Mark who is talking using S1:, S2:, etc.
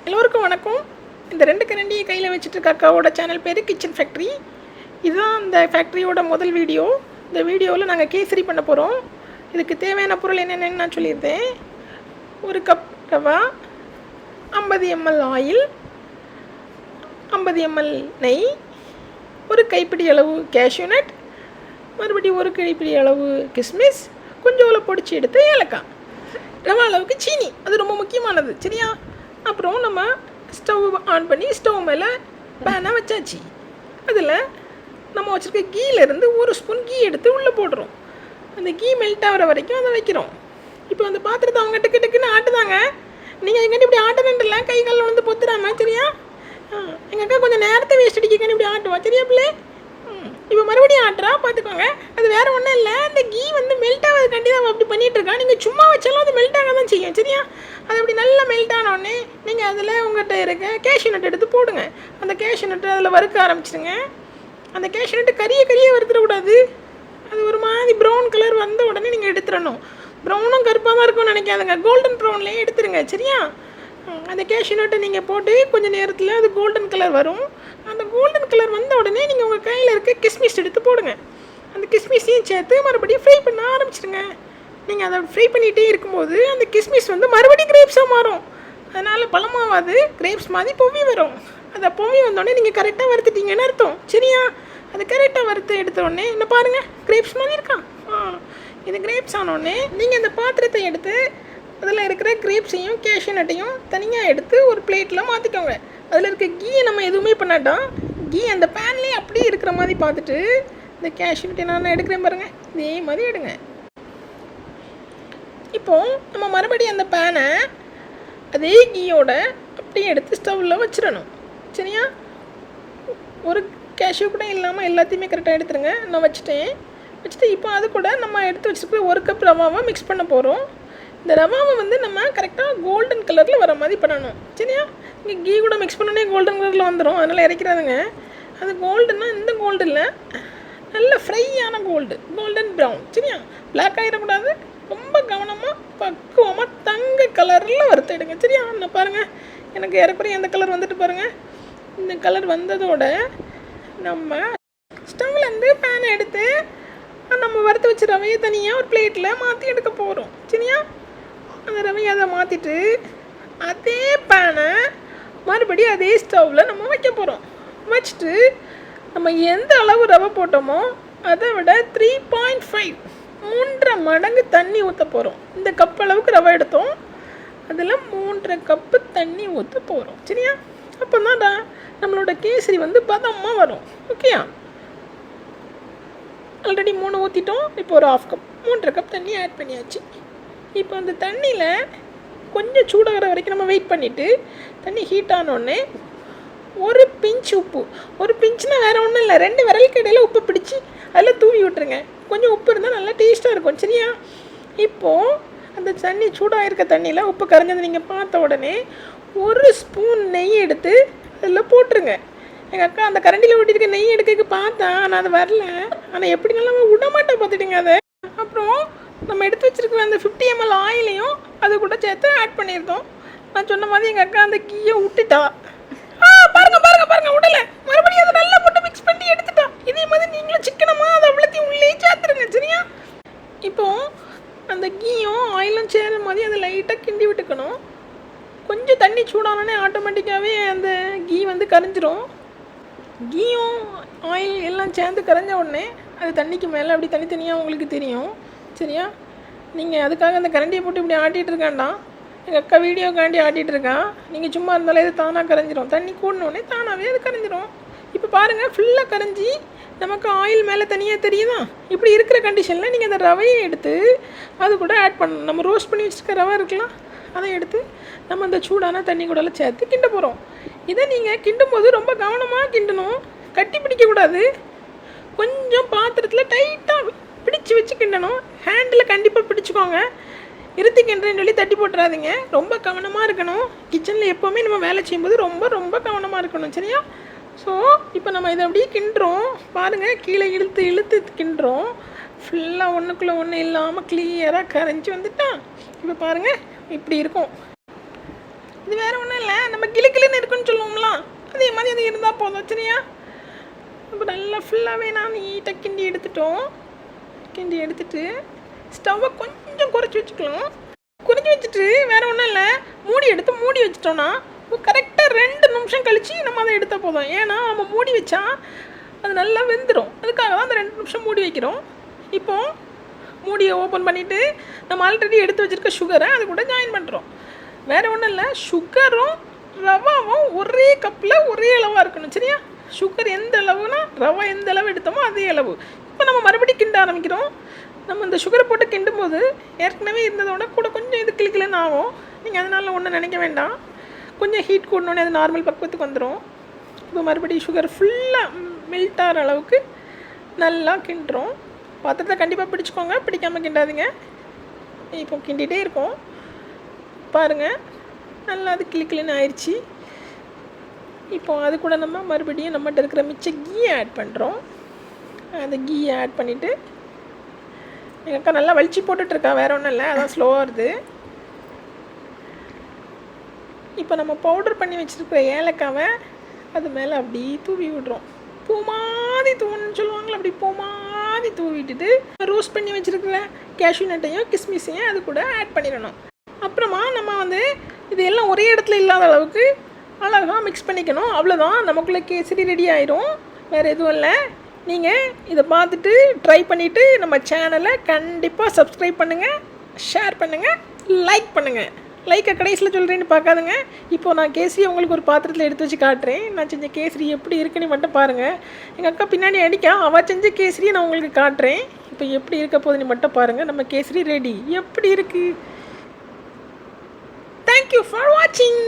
S1: எல்லோருக்கும் வணக்கம். இந்த 2 கரண்டியை கையில் வச்சுட்டு இருக்க அக்காவோட சேனல் பேர் கிச்சன் ஃபேக்ட்ரி. இதுதான் இந்த ஃபேக்ட்ரியோட முதல் வீடியோ. இந்த வீடியோவில் நாங்கள் கேசரி பண்ண போகிறோம். இதுக்கு தேவையான பொருள் என்னென்னு நான் சொல்லியிருந்தேன். 1 cup rava, 50 ml oil, 50 ml நெய், 1 கைப்பிடி அளவு கேஷ்யூ நட், மறுபடியும் 1 கைப்பிடி அளவு கிஸ்மிஸ், கொஞ்சோல பொடிச்சு எடுத்து ஏலக்காய், ரவா அளவுக்கு சீனி, அது ரொம்ப முக்கியமானது சரியா. அப்புறம் நம்ம ஸ்டவ் ஆன் பண்ணி ஸ்டவ் மேலே பேனை வச்சாச்சு. அதில் நம்ம வச்சுருக்க கீலேருந்து 1 ஸ்பூன் கீ எடுத்து உள்ளே போடுறோம். அந்த கீ மெல்ட் ஆகிற வரைக்கும் அதை வைக்கிறோம். இப்போ அந்த பாத்திரத்தை அவங்க டக்கு டக்குன்னு ஆட்டுதாங்க. நீங்கள் எங்கிட்ட இப்படி ஆட்டணுன்றல கை கால் வந்து பொத்துறாம சரியா. எங்கள் அக்கா கொஞ்சம் நேரத்தை வேஸ்ட் அடிக்கன்னு இப்படி ஆட்டுவா சரியா பிள்ளை. இப்போ மறுபடியும் ஆட்டுறா பார்த்துக்கோங்க. அது வேறு ஒன்றும் இல்லை, அந்த கீ வந்து மெல்ட் ஆகிறதுக்காண்டி தான் அப்படி பண்ணிகிட்ருக்கா. நீங்கள் சும்மா வச்சாலும் அது மெல்ட் ஆக தான் செய்யும் சரியா. அது அப்படி நல்லா மெல்ட் ஆனோடனே நீங்கள் அதில் உங்கள்கிட்ட இருக்க கேஷ்யூ நட் எடுத்து போடுங்க. அந்த கேஷ்யூ நட்டு அதில் வறுக்க ஆரம்பிச்சிடுங்க. அந்த கேஷ்யூ நட்டு கறியை வறுத்துடக்கூடாது. அது ஒரு மாதிரி ப்ரௌன் கலர் வந்த உடனே நீங்கள் எடுத்துடணும். ப்ரௌனும் கருப்பாக தான் இருக்கும்னு நினைக்காதுங்க, கோல்டன் ப்ரௌன்லேயே எடுத்துருங்க சரியா. அந்த கேஷ்யூ நட்டை நீங்கள் போட்டு கொஞ்சம் நேரத்தில் அது கோல்டன் கலர் வரும். அந்த கோல்டன் கலர் வந்த உடனே நீங்கள் உங்கள் கையில் இருக்க கிஸ்மிஸ் எடுத்து போடுங்க. அந்த கிஸ்மிஸையும் சேர்த்து மறுபடியும் ஃப்ரை பண்ண ஆரம்பிச்சிடுங்க. நீங்கள் அதை ஃப்ரை பண்ணிகிட்டே இருக்கும்போது அந்த கிஸ்மிஸ் வந்து மறுபடியும் கிரேப்ஸாக மாறும். அதனால் பழமாவாது கிரேப்ஸ் மாதிரி பொவி வரும். அதை பொவி வந்தோடனே நீங்கள் கரெக்டாக வறுத்துட்டீங்கன்னு அர்த்தம் சரியா. அது கரெக்டாக வறுத்து எடுத்தோடனே என்ன பாருங்கள், கிரேப்ஸ் மாதிரி இருக்கா. இது கிரேப்ஸ் ஆனோடனே நீங்கள் இந்த பாத்திரத்தை எடுத்து அதில் இருக்கிற கிரேப்ஸையும் கேஷ்யூ நட்டையும் தனியாக எடுத்து ஒரு பிளேட்டில் மாற்றிக்கோங்க. அதில் இருக்க கீயை நம்ம எதுவுமே பண்ணாட்டோம். கீ அந்த பேன்லேயே அப்படியே இருக்கிற மாதிரி பார்த்துட்டு இந்த கேஷ்யூ நட்டை நான் எடுக்கிறேன் பாருங்கள், இதே மாதிரி எடுங்க. இப்போது நம்ம மறுபடியும் அந்த பேனை அதே கீயோட அப்படியே எடுத்து ஸ்டவ்வில் வச்சிடணும் சரியா. ஒரு கேஷ்யூ கூட இல்லாமல் எல்லாத்தையுமே கரெக்டாக எடுத்துருங்க. நான் வச்சுட்டு இப்போ அது கூட நம்ம எடுத்து வச்சுட்டு 1 கப் ரவாவை மிக்ஸ் பண்ண போகிறோம். இந்த ரவாவை வந்து நம்ம கரெக்டாக கோல்டன் கலரில் வர மாதிரி பண்ணணும் சரியா. இங்கே கீ கூட மிக்ஸ் பண்ணோன்னே கோல்டன் கலரில் வந்துடும், அதனால் இறக்கிறாதுங்க. அது கோல்டுன்னா இந்த கோல்டு இல்லை, நல்ல ஃப்ரையான கோல்டன் ப்ரௌன் சரியா. பிளாக் ஆகிடக்கூடாது. ரொம்ப கவனமாக பக்குவமாக தங்க கலரில் வறுத்து எடுங்க சரியா. நான் பாருங்கள், எனக்கு ஏறக்குறைய அந்த கலர் வந்துட்டு பாருங்கள். இந்த கலர் வந்ததோட நம்ம ஸ்டவ்லேருந்து பேனை எடுத்து நம்ம வறுத்து வச்ச ரவையை தனியாக ஒரு பிளேட்டில் மாற்றி எடுக்க போகிறோம் சரியா. அந்த ரவையை அதை மாற்றிட்டு அதே பேனை மறுபடியும் அதே ஸ்டவ்வில் நம்ம வைக்க போகிறோம். வச்சுட்டு நம்ம எந்த அளவு ரவை போட்டோமோ அதை விட 3.5 3.5 மடங்கு தண்ணி ஊற்ற போகிறோம். இந்த கப் அளவுக்கு ரவை எடுத்தோம், அதில் 3.5 கப்பு தண்ணி ஊற்ற போகிறோம் சரியா. அப்போ தான் நம்மளோட கேசரி வந்து பதமாக வரும் ஓகேயா. ஆல்ரெடி 3 ஊற்றிட்டோம். இப்போ ஒரு 1/2 கப் 3.5 கப் தண்ணி ஆட் பண்ணியாச்சு. இப்போ அந்த தண்ணியில் கொஞ்சம் சூடாகிற வரைக்கும் நம்ம வெயிட் பண்ணிவிட்டு தண்ணி ஹீட் ஆனோடனே 1 பிஞ்ச் உப்பு, 1 பிஞ்ச்னால் வேறு ஒன்றும் இல்லை, 2 விரலுக்கு இடையில் உப்பு பிடிச்சி அதில் தூவி விட்டுருங்க. கொஞ்சம் உப்பு இருந்தால் நல்லா டேஸ்ட்டாக இருக்கும் சரியா. இப்போது அந்த தண்ணி சூடாக இருக்க தண்ணியில் உப்பு கரைஞ்சது நீங்கள் பார்த்த உடனே 1 ஸ்பூன் நெய் எடுத்து அதில் போட்டுருங்க. எங்கள் அக்கா அந்த கரண்டியில் ஊட்டிருக்க நெய் எடுக்க பார்த்தா ஆனால் அது வரல, ஆனால் எப்படினாலும் விட மாட்டேன் பார்த்துட்டுங்க. அதை அப்புறம் நம்ம எடுத்து வச்சுருக்கிற அந்த 50 ml ஆயிலையும் அது கூட சேர்த்து ஆட் பண்ணியிருந்தோம். நான் சொன்ன மாதிரி எங்கள் அக்கா அந்த கீயை விட்டுட்டா. பாருங்க விடலை, மறுபடியும் அதை நல்லா போட்டு மிக்ஸ் பண்ணி எடுத்துட்டா. இதே மாதிரி நீங்களும் சிக்கனமாக அதை அவ்வளோத்தையும் உள்ளே சேர்த்துருங்க சரியா. இப்போது அந்த கீயும் ஆயிலும் சேர மாதிரி அதை லைட்டாக கிண்டி விட்டுக்கணும். கொஞ்சம் தண்ணி சூடானோடனே ஆட்டோமேட்டிக்காகவே அந்த கீ வந்து கரைஞ்சிரும். கீயும் ஆயில் எல்லாம் சேர்ந்து கரைஞ்ச உடனே அது தண்ணிக்கு மேலே அப்படி தனித்தனியாக உங்களுக்கு தெரியும் சரியா. நீங்கள் அதுக்காக அந்த கரண்டியை போட்டு இப்படி ஆட்டிகிட்டு இருக்காண்டா. எங்கள் அக்கா வீடியோக்காண்டி ஆட்டிகிட்டு இருக்கான். நீங்கள் சும்மா இருந்தாலே இது தானாக கரைஞ்சிரும். தண்ணி கூடனோடனே தானாகவே அது கரைஞ்சிரும். இப்போ பாருங்கள், ஃபுல்லாக கரைஞ்சி நமக்கு ஆயில் மேலே தனியாக தெரியுதா. இப்படி இருக்கிற கண்டிஷனில் நீங்கள் அந்த ரவையை எடுத்து அது கூட ஆட் பண்ணணும். நம்ம ரோஸ்ட் பண்ணி வச்சுருக்க ரவை இருக்கலாம், அதை எடுத்து நம்ம அந்த சூடான தண்ணி கூடலாம் சேர்த்து கிண்ட போகிறோம். இதை நீங்கள் கிண்டும் போது ரொம்ப கவனமாக கிண்டணும், கட்டி பிடிக்கக்கூடாது. கொஞ்சம் பாத்திரத்தில் டைட்டாக பிடிச்சி வச்சு கிண்டணும். ஹேண்டில் கண்டிப்பாக பிடிச்சிக்கோங்க. இருத்தி கிண்டுறேன்னு சொல்லி தட்டி போட்டுறாதீங்க. ரொம்ப கவனமாக இருக்கணும். கிச்சனில் எப்போவுமே நம்ம வேலை செய்யும்போது ரொம்ப கவனமாக இருக்கணும் சரியா. ஸோ இப்போ நம்ம இதை அப்படியே கிண்டுறோம் பாருங்கள், கீழே இழுத்து கிண்டுறோம். ஃபுல்லாக ஒன்றுக்குள்ளே ஒன்று இல்லாமல் கிளியராக கரைஞ்சி வந்துட்டான். இப்போ பாருங்கள் இப்படி இருக்கும். இது வேறு ஒன்றும் இல்லை, நம்ம கிளுக்கிளுன்னு இருக்குன்னு சொல்லுவோம்லாம், அதே மாதிரி அது இருந்தால் போதும். சரியா? இப்போ நல்லா ஃபுல்லாகவே நான் நீட்டாக கிண்டி எடுத்துட்டோம். கிண்டி எடுத்துட்டு ஸ்டவ்வை கொஞ்சம் குறைச்சி வச்சுக்கலாம். குறைச்சி வச்சுட்டு வேறு ஒன்றும் இல்லை, மூடி வச்சிட்டோன்னா கரெக்டாக 2 நிமிஷம் கழித்து நம்ம அதை எடுத்தால் போதும். ஏன்னா நம்ம மூடி வச்சா அது நல்லா வெந்துடும். அதுக்காக தான் அந்த 2 நிமிஷம் மூடி வைக்கிறோம். இப்போது மூடியை ஓப்பன் பண்ணிவிட்டு நம்ம ஆல்ரெடி எடுத்து வச்சுருக்க சுகரை அது கூட ஜாயின் பண்ணுறோம். வேறு ஒன்றும் இல்லை, சுகரும் ரவாவும் ஒரே கப்பில் ஒரே அளவாக இருக்கணும். சரியா? சுகர் எந்த அளவுனா ரவா எந்த அளவு எடுத்தோமோ அதே அளவு. இப்போ நம்ம மறுபடியும் கிண்ட ஆரம்பிக்கிறோம். நம்ம இந்த சுகரை போட்டு கிண்டும் போது ஏற்கனவே இருந்ததோட கூட கொஞ்சம் இது கிளிக்கிலன்னு ஆகும். நீங்கள் அதனால் ஒன்றும் நினைக்க வேண்டாம். கொஞ்சம் ஹீட் கூடனோடனே அது நார்மல் பக்குவத்துக்கு வந்துடும். இப்போ மறுபடியும் சுகர் ஃபுல்லாக மெல்ட் ஆகிற அளவுக்கு நல்லா கிண்டுறோம். பாத்திரத்தை கண்டிப்பாக பிடிச்சிக்கோங்க, பிடிக்காமல் கிண்டாதீங்க. இப்போ கிண்டிகிட்டே இருக்கோம். பாருங்கள், நல்லா அது கிளின்னு ஆயிடுச்சு. இப்போ அது கூட நம்ம மறுபடியும் நம்மகிட்ட இருக்கிற மிச்ச கீ ஆட் பண்ணுறோம். அந்த கீயை ஆட் பண்ணிவிட்டு எங்கள் அக்கா நல்லா வலிச்சு போட்டுட்ருக்கா, வேறு ஒன்றும் இல்லை, அதான் ஸ்லோவாக வருது. இப்போ நம்ம பவுடர் பண்ணி வச்சுருக்கிற ஏலக்காவை அது மேலே அப்படி தூவி விடுறோம். பூ மாதிரி தூவணும்னு சொல்லுவாங்களே, அப்படி பூ மாதிரி தூவிட்டுட்டு ரோஸ்ட் பண்ணி வச்சுருக்கிற கேஷ்யூ நட்டையும் கிஸ்மிஸையும் அது கூட ஆட் பண்ணிடணும். அப்புறமா நம்ம இது எல்லாம் ஒரே இடத்துல இல்லாத அளவுக்கு அழகாக மிக்ஸ் பண்ணிக்கணும். அவ்வளோதான், நமக்குள்ளே கேசரி ரெடி ஆயிரும். வேறு எதுவும் இல்லை. நீங்கள் இதை பார்த்துட்டு ட்ரை பண்ணிவிட்டு நம்ம சேனலை கண்டிப்பாக சப்ஸ்கிரைப் பண்ணுங்கள், ஷேர் பண்ணுங்கள், லைக் பண்ணுங்கள். லைக்கை கடைசியில் சொல்கிறேன்னு பார்க்காதுங்க. இப்போது நான் கேசரி உங்களுக்கு ஒரு பாத்திரத்தில் எடுத்து வச்சு காட்டுறேன். நான் செஞ்ச கேசரி எப்படி இருக்குன்னு மட்டும் பாருங்கள். எங்கள் அக்கா பின்னாடி அடிக்கா, அவள் செஞ்ச கேசரியை நான் உங்களுக்கு காட்டுறேன். இப்போ எப்படி இருக்க போகுதுன்னு மட்டும் பாருங்கள். நம்ம கேசரி ரெடி. எப்படி இருக்குது? தேங்க்யூ ஃபார் வாட்சிங்.